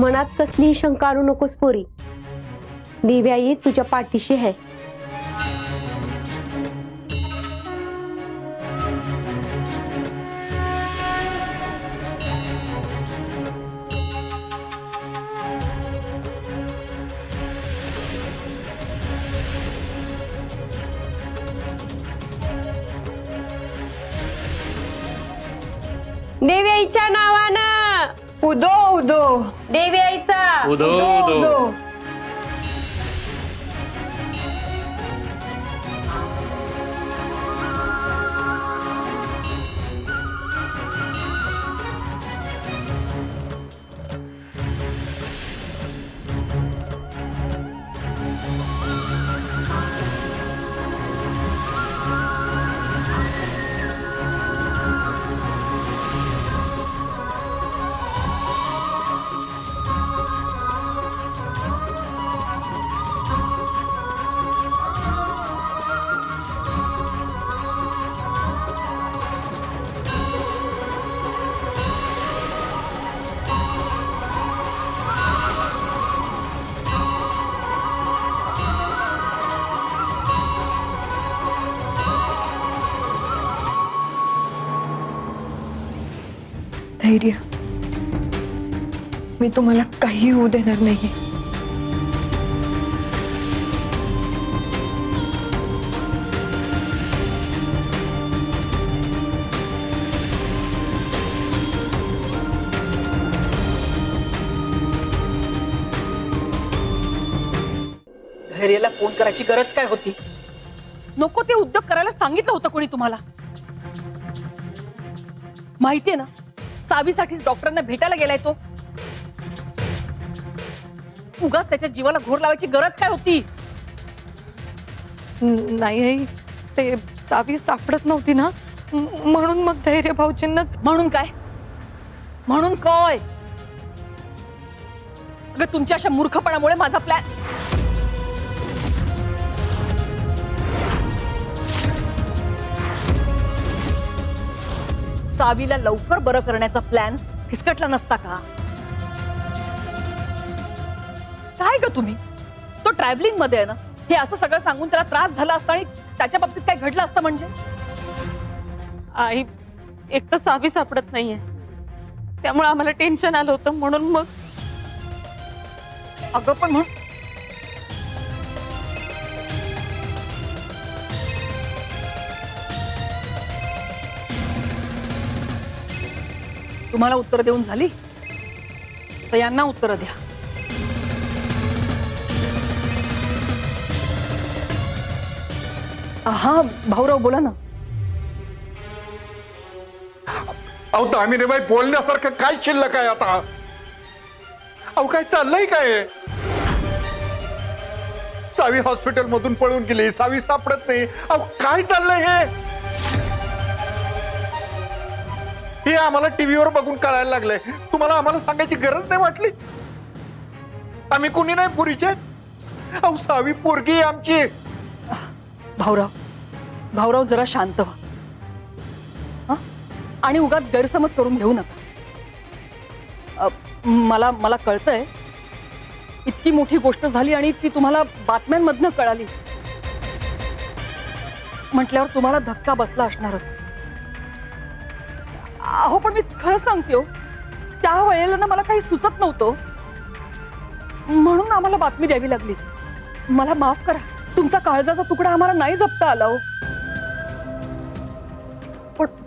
मनात कसलीही शंका आणू नकोस पोरी, दिव्याई तुझ्या पाठीशी आहे. देव्याईच्या नावानं उदो उदो, देव्याईचा उदो उदो उदो. उदो. धैर्य, मी तुम्हाला काही होऊ देणार नाही. धैर्याला फोन करायची गरज काय होती? नको ते उद्योग करायला सांगितलं होतं कोणी तुम्हाला? माहितीये ना, सावीसाठीच डॉक्टरांना भेटायला गेलाय तो. उगाच त्याच्या जीवाला घोर लावायची गरज काय होती? नाही आई, ते सावी सापडत नव्हती ना, म्हणून मग धैर्य भाऊजींना. म्हणून काय? म्हणून काय? अगं तुमच्या अशा मूर्खपणामुळे माझा प्लॅन. सावीला लवकर बरं करण्याचा प्लॅन फिसकटला नसता का? काय ग तुम्ही? तो ट्रॅव्हलिंग मध्ये आहे ना, हे असं सगळं सांगून त्याला त्रास झाला असता आणि त्याच्या बाबतीत काय घडलं असतं म्हणजे? आई, एक तर सावी सापडत नाहीये, त्यामुळे आम्हाला टेन्शन आलं होतं, म्हणून मग. अगं पण म्हण, तुम्हाला उत्तर देऊन झाली तर यांना उत्तर द्या. हा भाऊराव बोला ना. अहो दामिनीबाई, बोलण्यासारखं काय शिल्लक आहे आता? अहो काय चाललंय काय? सावी हॉस्पिटल मधून पळून गेली, सावी सापडत नाही. अहो काय चाललंय हे आम्हाला टीव्हीवर बघून कळायला लागलंय. तुम्हाला आम्हाला सांगायची गरज नाही वाटली? आम्ही कुणी नाही पुरीचे? अहो सावी पोरगी आहे आमची. भाऊराव जरा शांत व्हा हा? आणि उगाच गैरसमज करून घेऊ नका. मला कळतंय इतकी मोठी गोष्ट झाली आणि ती तुम्हाला बातम्यांमधनं कळाली म्हटल्यावर तुम्हाला धक्का बसला असणारच. अहो पण मी खरं सांगते हो, त्या वेळेला ना मला काही सुचत नव्हतं, म्हणून आम्हाला बातमी द्यावी लागली. मला माफ करा, तुमचा काळजाचा तुकडा आम्हाला नाही जपता आला हो.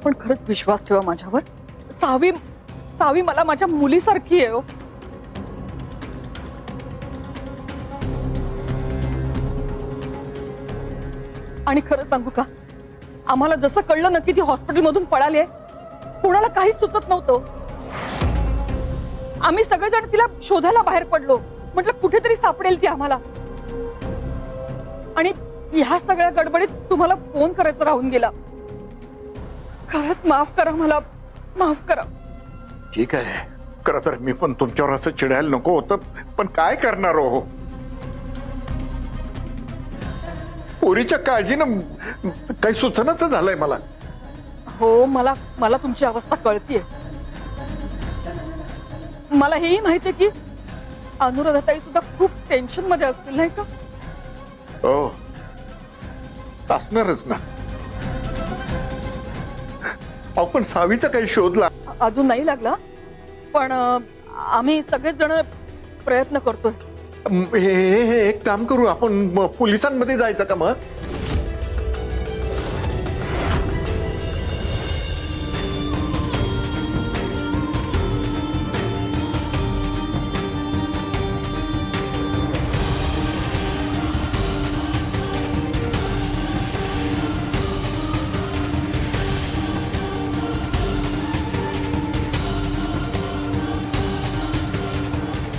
पण खरंच विश्वास ठेवा माझ्यावर. सावी मला माझ्या मुलीसारखी आहे हो. आणि खरं सांगू का, आम्हाला जसं कळलं ना की ती हॉस्पिटलमधून पळाली आहे, कोणाला काहीच सुचत नव्हतं. आम्ही सगळेजण तिला शोधायला बाहेर पडलो, म्हटलं कुठेतरी सापडेल ती आम्हाला. आणि ह्या सगळ्या गडबडीत तुम्हाला फोन करायचा राहून गेला. खरंच माफ करा, मला माफ करा. ठीक आहे, खरं तर मी पण तुमच्यावर असं चिडायला नको होतं, पण काय करणार हो? पोरीच्या काळजीनं काही सुचनाच झालंय मला. हो, मला तुमची अवस्था कळतीये. मला हेही माहितीये की अनुराधाताई सुद्धा खूप टेन्शन मध्ये असतील नाही का? हो, असणारच ना. अहो पण सावीचा काही शोधला? अजून नाही लागला, पण आम्ही सगळेच जण प्रयत्न करतोय. हे एक काम करू आपण, पोलिसांमध्ये जायचं का मग?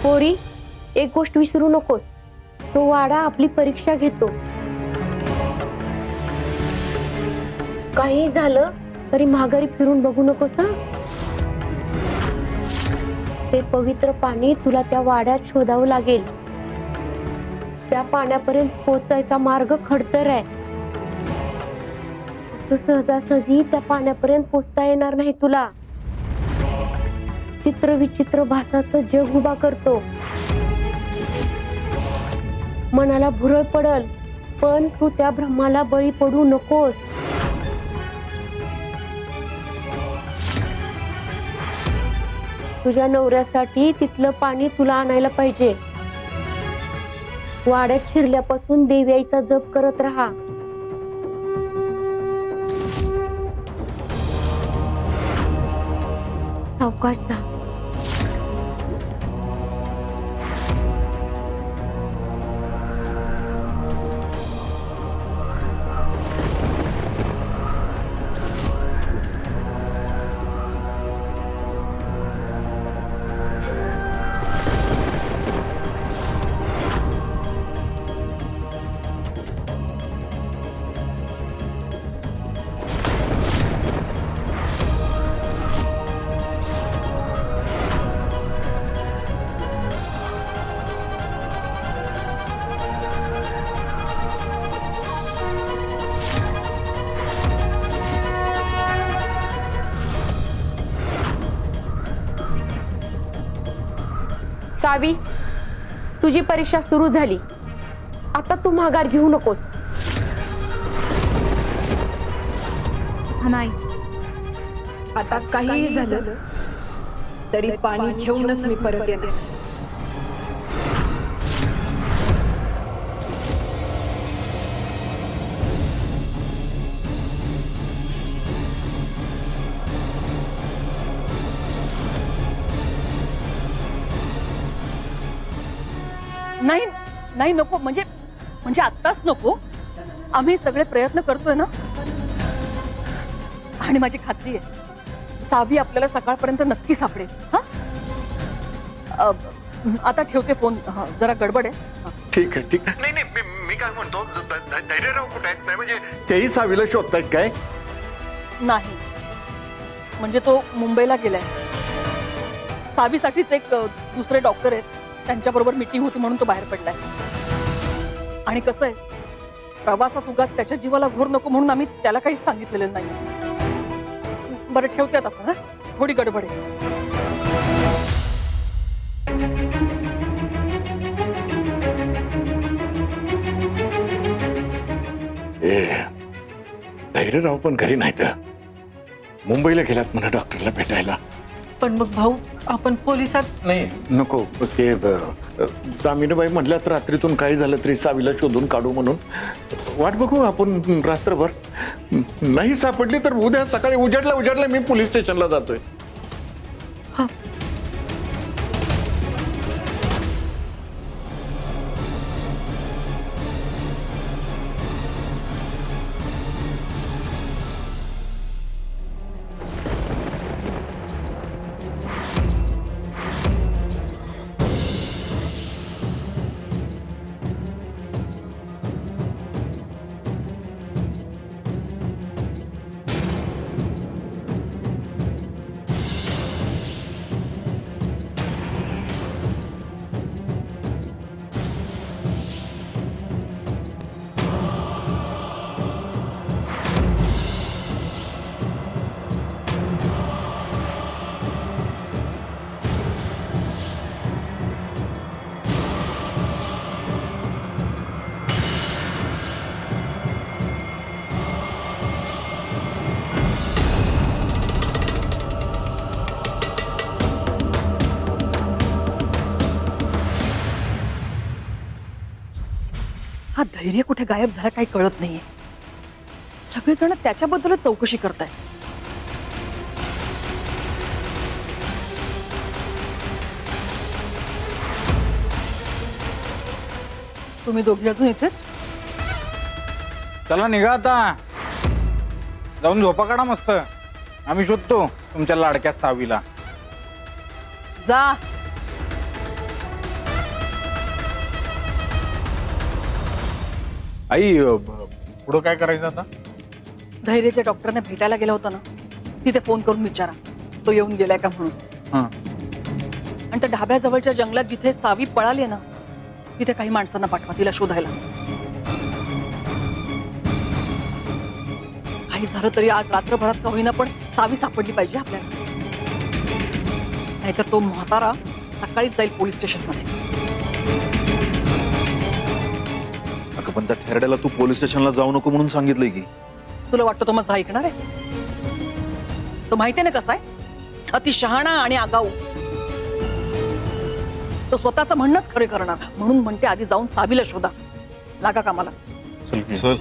पोरी, एक गोष्ट विसरू नकोस, तो वाडा आपली परीक्षा घेतो. काही झालं तरी माघारी फिरून बघू नकोस हा. ते पवित्र पाणी तुला त्या वाड्यात शोधावं लागेल. त्या पाण्यापर्यंत पोहोचायचा मार्ग खडतर आहे. असं सहजासहजी त्या पाण्यापर्यंत पोहोचता येणार नाही तुला. चित्रविचित्र भासाचं जग उभा करतो. मनाला भुरळ पडल, पण तू त्या भ्रमाला बळी पडू नकोस. तुझ्या नवऱ्यासाठी तिथलं पाणी तुला आणायला पाहिजे. वाड्यात शिरल्यापासून देव्याईचा जप करत राहा. सावकाश जा. सावी, तुझी परीक्षा सुरू झाली. आता तू माघार घेऊ नकोस. नाही, आता काही झालं तरी पाणी घेऊनच मी परत येणार. नाही नाही, नको. म्हणजे आत्ताच नको. आम्ही सगळे प्रयत्न करतोय ना. आणि माझी खात्री आहे सावी आपल्याला सकाळपर्यंत नक्की सापडेल. हा, आता ठेवते फोन. जरा गडबड आहे. ठीक आहे, ठीक आहे. नाही नाही, मी काय म्हणतो, धैर्यराव कुठे आहेत? नाही म्हणजे तेही सावीला शोधतायत काय? नाही, म्हणजे तो मुंबईला गेलाय. सावीसाठीच एक दुसरे डॉक्टर आहेत, त्यांच्याबरोबर मीटिंग होती म्हणून तो बाहेर पडलाय. आणि कसं आहे, प्रवासात उगाच त्याच्या जीवाला घोर नको म्हणून आम्ही त्याला काहीच सांगितलेलं नाही. बरं, ठेवते आता आपण. थोडी गडबड आहे. धैर्यराव पण घरी नाहीत, मुंबईला गेलात म्हणा डॉक्टरला भेटायला. पण मग भाऊ, आपण पोलिसात. नाही नको, ते दामिनीबाई म्हटल्यात रात्रीतून काही झालं तरी सावीला शोधून काढू म्हणून. वाट बघू आपण रात्रभर. नाही सापडली तर उद्या सकाळी उजाडला मी पोलीस स्टेशनला जातोय. हा धैर्य कुठे गायब झाला काही कळत नाहीये. सगळेजण त्याच्याबद्दलच चौकशी करतायत. तुम्ही दोघी अजून इथेच? चला निघा आता, जाऊन झोपा काढा मस्त. आम्ही शोधतो तुमच्या लाडक्या सावीला. जा. आई पुढं काय करायचं आता? धैर्यच्या डॉक्टरने भेटायला गेला होता ना, तिथे फोन करून विचारा तो येऊन गेलाय का म्हणून. हा, आणि त्या ढाब्याजवळच्या जंगलात जिथे सावी पळाली ना, तिथे काही माणसांना पाठवा तिला शोधायला. काही झालं तरी आज रात्रभरात का होईना पण सावी सापडली पाहिजे आपल्याला. नाहीतर तो म्हातारा सकाळीच जाईल पोलीस स्टेशनमध्ये. अगं पण त्या थेरड्याला तू पोलीस स्टेशनला जाऊ नको म्हणून सांगितलंय की. तुला वाटतं तो माझं ऐकणार आहे? तो माहितीये ना कसा आहे, अति शहाणा आणि आगाऊ. तो स्वतःचं म्हणणंच खरे करणार. म्हणून म्हणते आधी जाऊन सावीला शोधा. लागा कामाला. चल की. चल.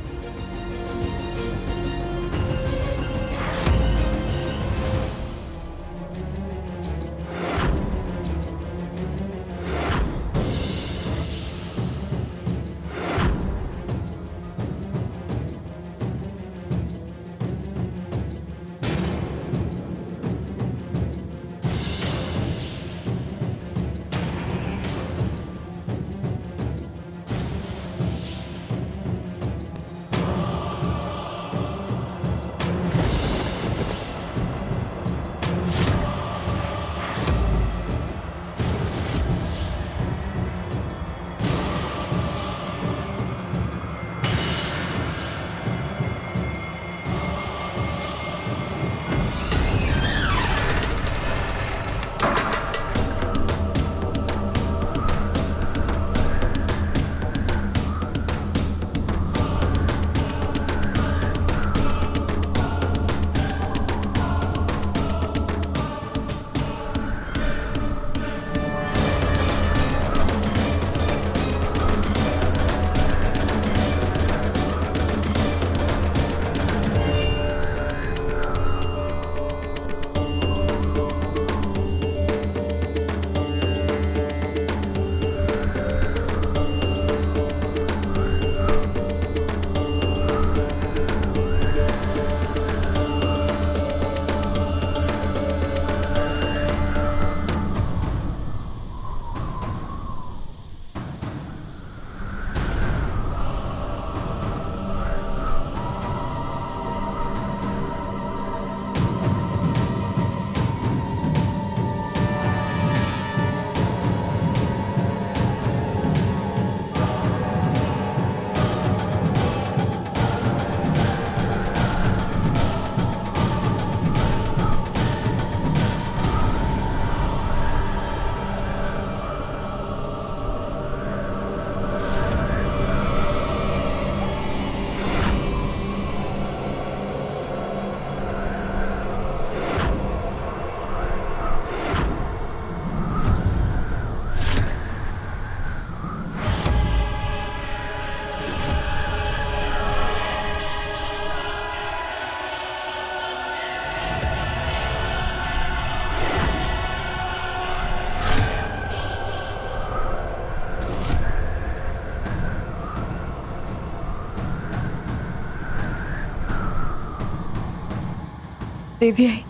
देवी आहे,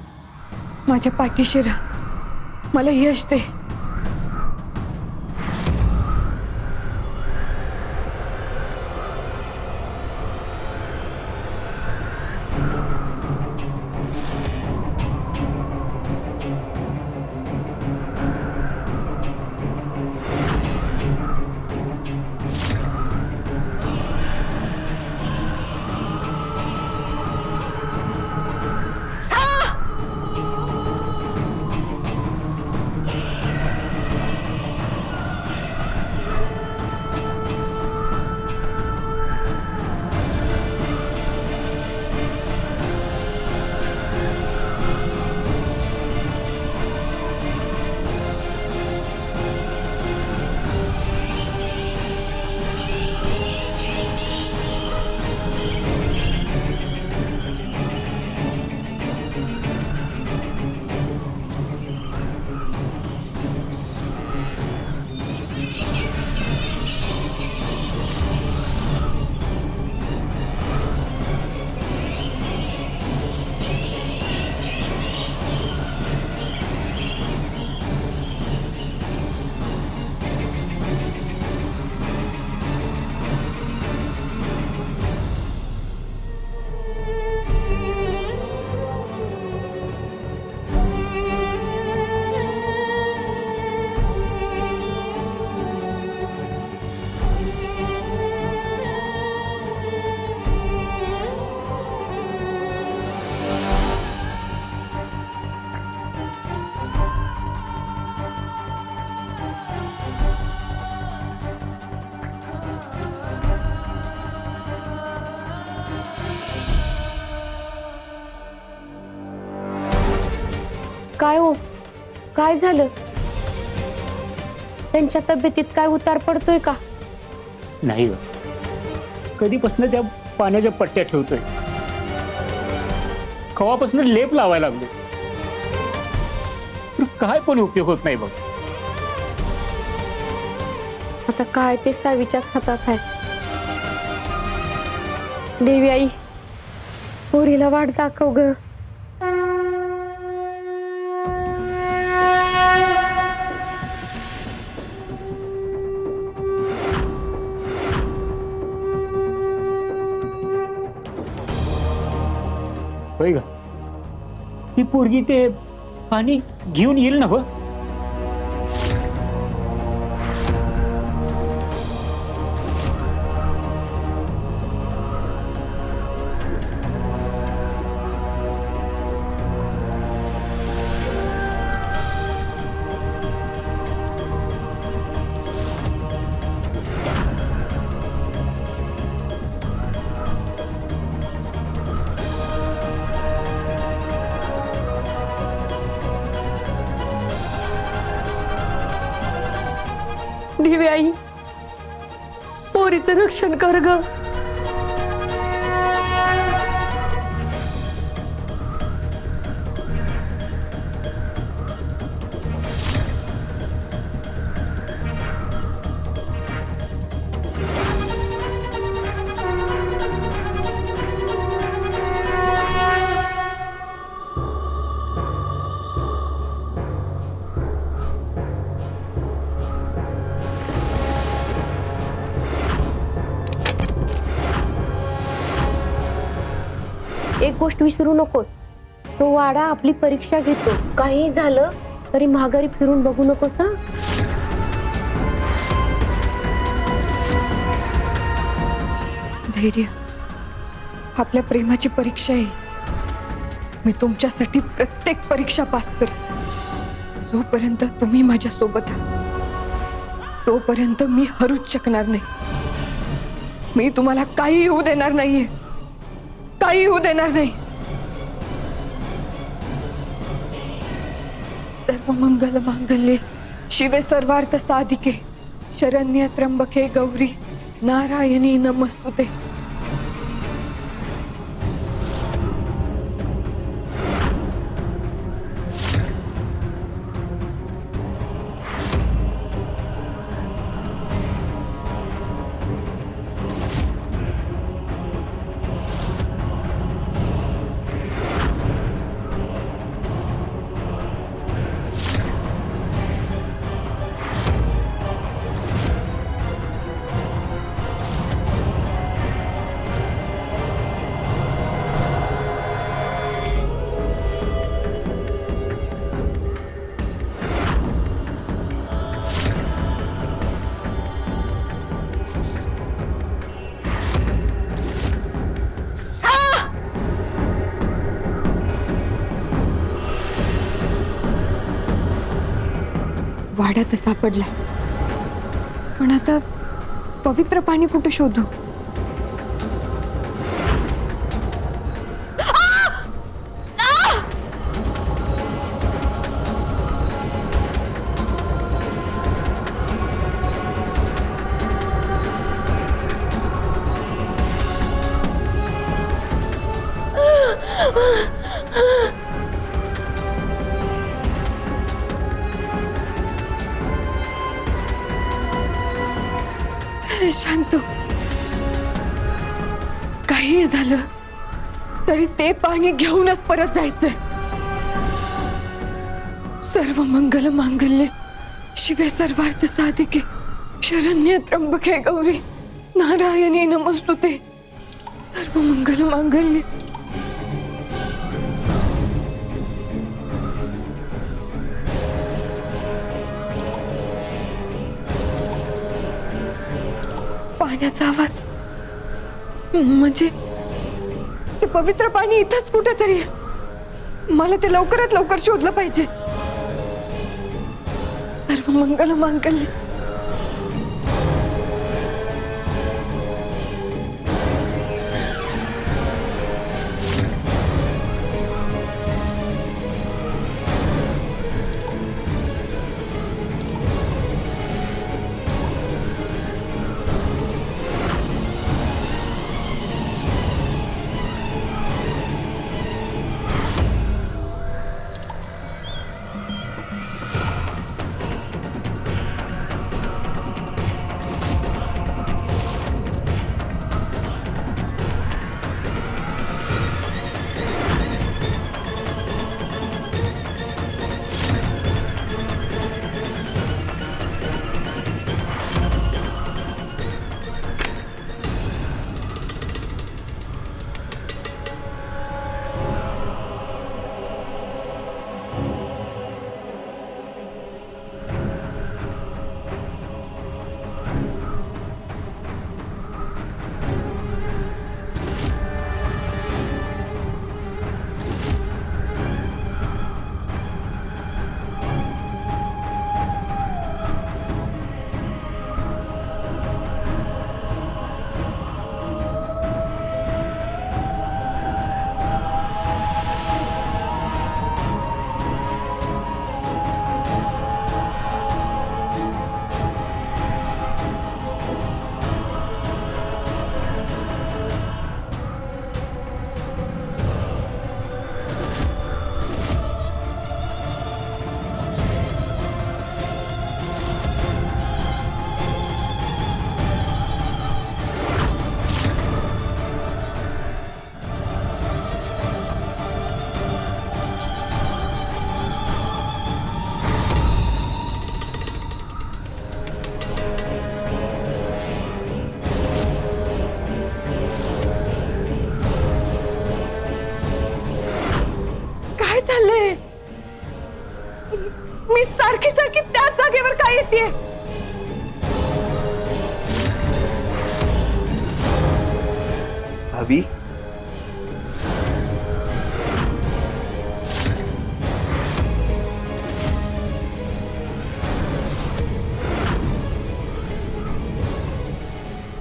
माझ्या पाठीशी राहा, मला यश दे. काय हो, काय झालं? त्यांच्या तब्येतीत काय उतार पडतोय का? नाही ग, कधीपासून त्या पाण्याच्या पट्ट्या ठेवतोय, कवापासून लेप लावायला लागलो, पण काय पण उपयोग होत नाही बघ. आता काय ते सावीच्याच हातात आहे. देवी आई, पोरीला वाट दाखव ग. होय ग, ती पोरगी ते पाणी घेऊन येईल ना ग? देवी आई, पोरीचं रक्षण कर ग. एक गोष्ट विसरू नकोस, तो वाडा आपली परीक्षा घेतो. काही झालं तरी माघारी फिरून बघू नकोस हा. धैर्य आपल्या प्रेमाची परीक्षा आहे. मी तुमच्यासाठी प्रत्येक परीक्षा पास करेन. जोपर्यंत तुम्ही माझ्या सोबत आहात तोपर्यंत मी हरूच शकणार नाही. मी तुम्हाला काही होऊ देणार नाहीये, काही होऊ देणार नाही. सर्व मंगल मांगल्ये शिवे सर्वार्थ साधिके शरण्य त्र्यंबके गौरी नारायणी नमस्तुते. वाड्यात सापडला, पण आता पवित्र पाणी कुठे शोधू? शांत, काही झालं तरी ते पाणी घेऊनच परत जायचंय. सर्व मंगल मांगल्ये शिवे सर्वार्थ साधिके शरण्य त्र्यंबके गौरी नारायणी नमस्तुते. सर्व मंगल मांगल्ये. पाण्याचा आवाज म्हणजे ते पवित्र पाणी इथंच कुठेतरी. मला ते लवकरात लवकर शोधलं पाहिजे. सर्व मंगल मांगल्ये. सांगतेय. सावी,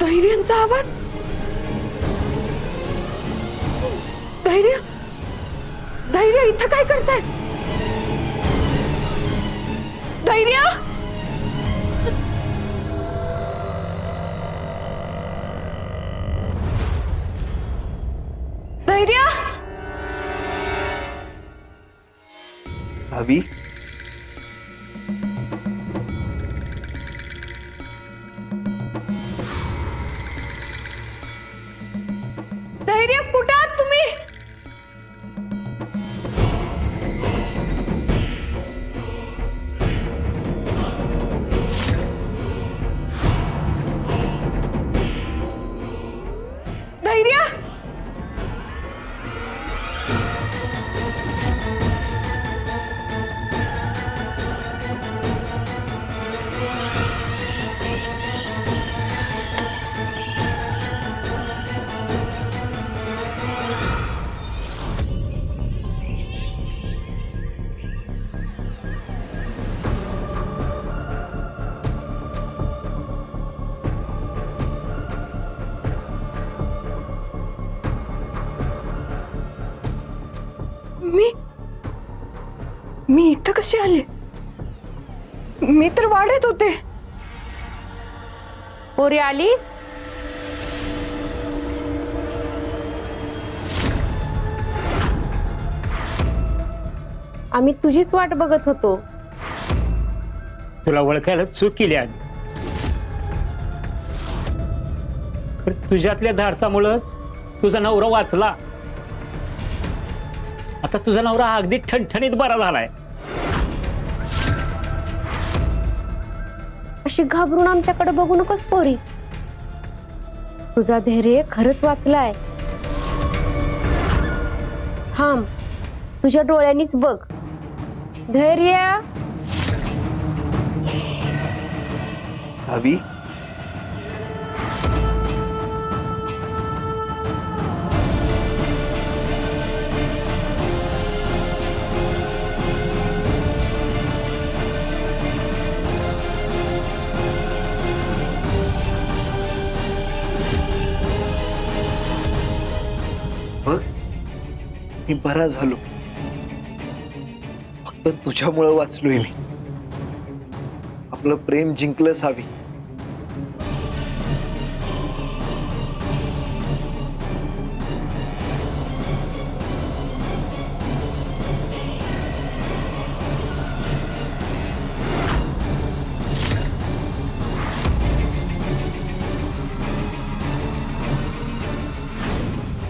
धैर्यांचा आवाज. धैर्य, धैर्य इथं काय करताय? धैर्य, धैर्य. सावी, धैर्य, कुठे आहात तुम्ही? धैर्य, मी इथं कशी आले? मी तर वाड्यात होते. पोरी आलीस? आम्ही तुझीच वाट बघत होतो. तुला ओळखायला चूक केली आम्ही. खरं तुझ्यातल्या धाडसामुळंच तुझा नवरा वाचला. आता तुझा नवरा अगदी ठणठणीत बरा झालाय. अशी घाबरून आमच्याकडे बघू नकोस पोरी. तुझा धैर्य खरंच वाचलाय. थांब, तुझ्या डोळ्यांनीच बघ. धैर्य, सावी, बघ, मी बरा झालो. फक्त तुझ्यामुळं वाचलोय मी. आपलं प्रेम जिंकलं सावी.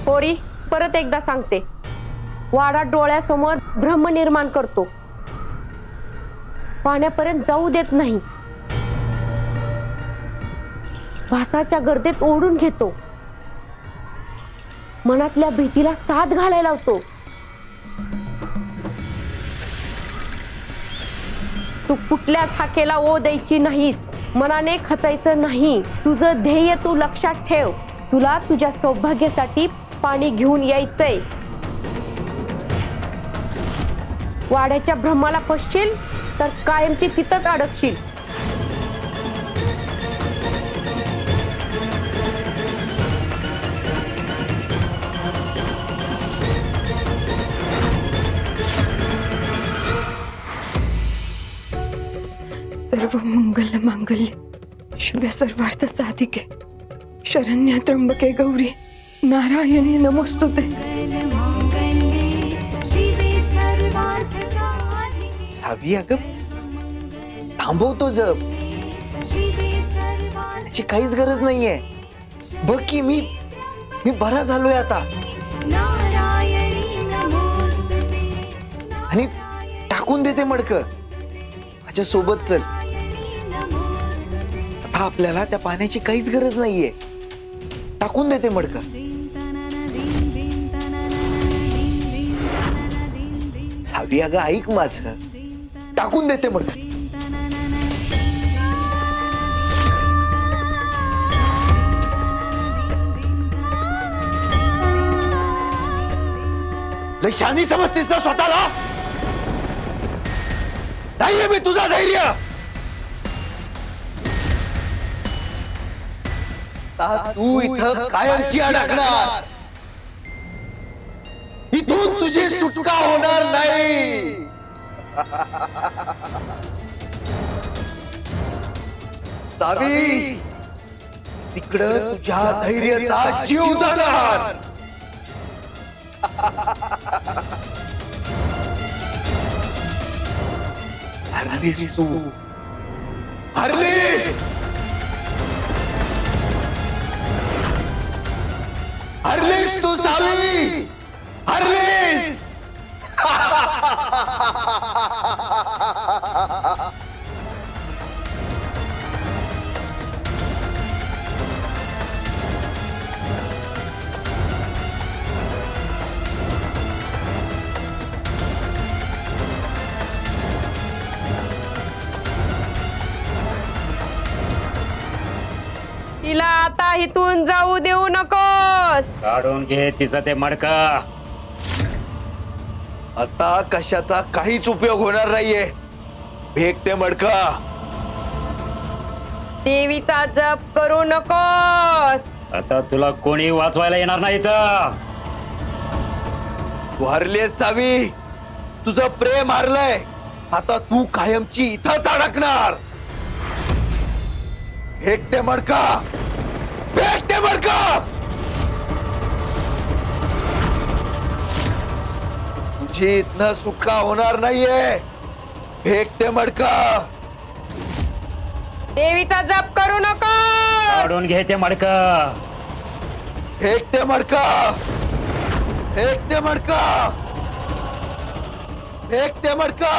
पोरी, परत एकदा सांगते, वाडा डोळ्यासमोर भ्रम निर्माण करतो, पाण्यापर्यंत जाऊ देत नाही, भासाच्या गर्दीत ओढून घेतो, मनातल्या भीतीला साथ घालायला लावतो. तू कुठल्याच हाकेला ओ द्यायची नाहीस, मनाने खचायचं नाही. तुझं ध्येय तू लक्षात ठेव. तुला तुझ्या सौभाग्यासाठी पाणी घेऊन यायचंय. वाड्याच्या भ्रमाला फसशील तर कायमची तिथंच अडकशील. सर्व मंगल मांगल्य शुभ सर्वार्थ साधिके शरण्य त्र्यंबके गौरी नारायणी नमोस्तुते. सावी, अगं थांबवतो जप. त्याची काहीच गरज नाहीये. बघ की मी बरा झालोय आता. आणि टाकून देते मडकं. माझ्या सोबत चल. आता आपल्याला त्या पाण्याची काहीच गरज नाहीये. टाकून देते मडकं. सावी, अगं ऐक माझं. टाकून देते मडकं. शानी समजतीस ना स्वतःला? नाहीये मी तुझा धैर्य. तू इथं कायमची अडकणार. इथून तुझी सुटका होणार नाही. सावी, तिकडं तुझ्या धैर्याचा जीव जाणार. हरलीस तू, हरलीस. हरलीस तू सावी, हरलीस. तिला आता इथून जाऊ देऊ नकोस. काढून घे तिचं ते मडक. आता कशाचा काहीच उपयोग होणार नाहीये. फेक ते मडका. देवीचा जप करू नकोस. आता तुला कोणी वाचवायला येणार नाही इथं. तू हरलीस सावी, तुझं प्रेम हरलंय. आता तू कायमची इथंच अडकणार. फेक ते मडका, फेक ते मडका. तुझी इथनं सुटका होणार नाहीये. फेक ते मडका. देवीचा जप करू नकोस. काढून घे ते मडक. फेक ते मडका, फेक ते मडका, फेक ते मडका.